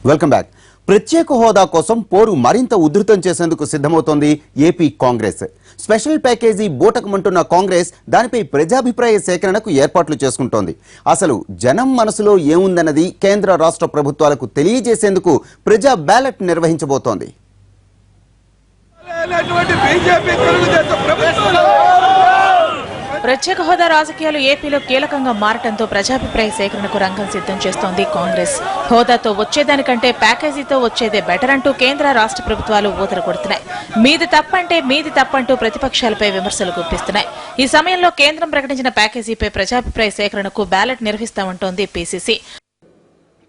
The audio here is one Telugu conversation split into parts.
Welcome back. ప్రత్యేక హోదా కోసం పోరు మరింత ఉధృతం చేసేందుకు సిద్ధమవుతోంది ఏపీ కాంగ్రెస్. స్పెషల్ ప్యాకేజీ బూటకమంటున్న కాంగ్రెస్ దానిపై ప్రజాభిప్రాయ సేకరణకు ఏర్పాట్లు చేసుకుంటోంది. అసలు జనం మనసులో ఏముందన్నది కేంద్ర రాష్ట్ర ప్రభుత్వాలకు తెలియజేసేందుకు ప్రజా బ్యాలెట్ నిర్వహించబోతోంది. ప్రత్యేక హోదా రాజకీయాలు ఏపీలో కీలకంగా మారటంతో ప్రజాభిప్రాయ సేకరణకు రంగం సిద్ధం చేస్తోంది కాంగ్రెస్. హోదాతో వచ్చేదానికంటే ప్యాకేజీతో వచ్చేదే బెటర్ అంటూ కేంద్ర రాష్ట్ర ప్రభుత్వాలు ఊదర కొడుతున్నాయి. మీది తప్పంటూ ప్రతిపక్షాలపై విమర్శలు గుప్పిస్తున్నాయి. ఈ సమయంలో కేంద్రం ప్రకటించిన ప్యాకేజీపై ప్రజాభిప్రాయ సేకరణకు బ్యాలెట్ నిర్వహిస్తామంటోంది పీసీసీ.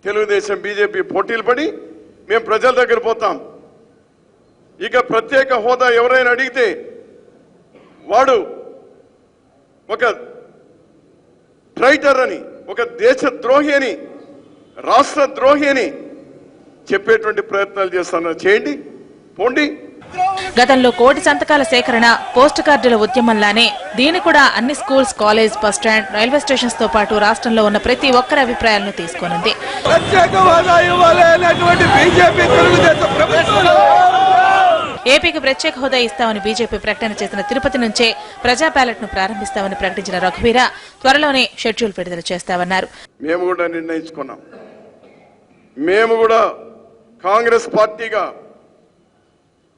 తెలుగుదేశం బీజేపీ పోటీలు పడి మేము ప్రజల దగ్గర పోతాం. ఇక ప్రత్యేక హోదా ఎవరైనా అడిగితే వాడు ఒక ట్రైటర్ అని, ఒక దేశ ద్రోహి అని, రాష్ట్ర ద్రోహి అని చెప్పేటువంటి ప్రయత్నాలు చేస్తున్నారు. చేయండి, పోండి. గతంలో కోటి సంతకాల సేకరణ, పోస్ట్ కార్డుల ఉద్యమంలానే దీని కూడా అన్ని schools, college, bus stand, railway stations తో పాటు రాష్ట్రంలో ఉన్న ప్రతి ఒక్కరి అభిప్రాయాలను తీసుకోనుంది. ఏపీకి ప్రత్యేక హోదా ఇస్తామని బీజేపీ ప్రకటన చేసిన తిరుపతి నుంచే ప్రజా బ్యాలెట్ ను ప్రారంభిస్తామని ప్రకటించిన రఘువీర త్వరలోనే షెడ్యూల్ విడుదల చేస్తామన్నారు. మేము కూడా నిర్ణయించుకున్నాం. మేము కూడా కాంగ్రెస్ పార్టీగా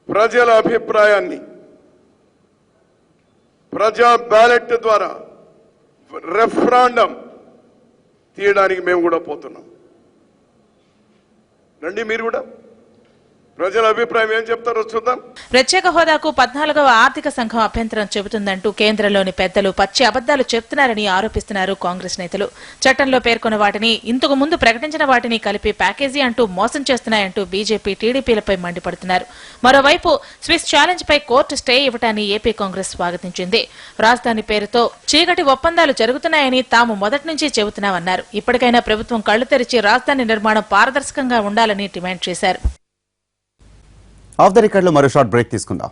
ప్రజల అభిప్రాయాన్ని ప్రజా బ్యాలెట్ ద్వారా రెఫరెండం తీయడానికి మేము కూడా పోతున్నాం. రండి, మీరు కూడా ప్రజల అభిప్రాయం ఏం చెప్తారో చూద్దాం. ప్రత్యేక హోదాకు 14వ ఆర్థిక సంఘం అభ్యంతరం చెబుతుందంటూ కేంద్రంలోని పెద్దలు పచ్చి అబద్దాలు చెప్తున్నారని ఆరోపిస్తున్నారు కాంగ్రెస్ నేతలు. చట్టంలో పేర్కొన్న వాటిని, ఇంతకు ముందు ప్రకటించిన వాటిని కలిపి ప్యాకేజీ అంటూ మోసం చేస్తున్నాయంటూ బీజేపీ, టీడీపీలపై మండిపడుతున్నారు. మరోవైపు స్విస్ ఛాలెంజ్ పై కోర్టు స్టే ఇవ్వటాన్ని ఏపీ కాంగ్రెస్ స్వాగతించింది. రాజధాని పేరుతో చీకటి ఒప్పందాలు జరుగుతున్నాయని తాము మొదటి నుంచి చెబుతున్నామన్నారు. ఇప్పటికైనా ప్రభుత్వం కళ్లు తెరిచి రాజధాని నిర్మాణం పారదర్శకంగా ఉండాలని డిమాండ్ చేశారు. ఆఫ్ ద రికార్డ్ లో మరో షార్ట్ బ్రేక్ తీసుకుందాం.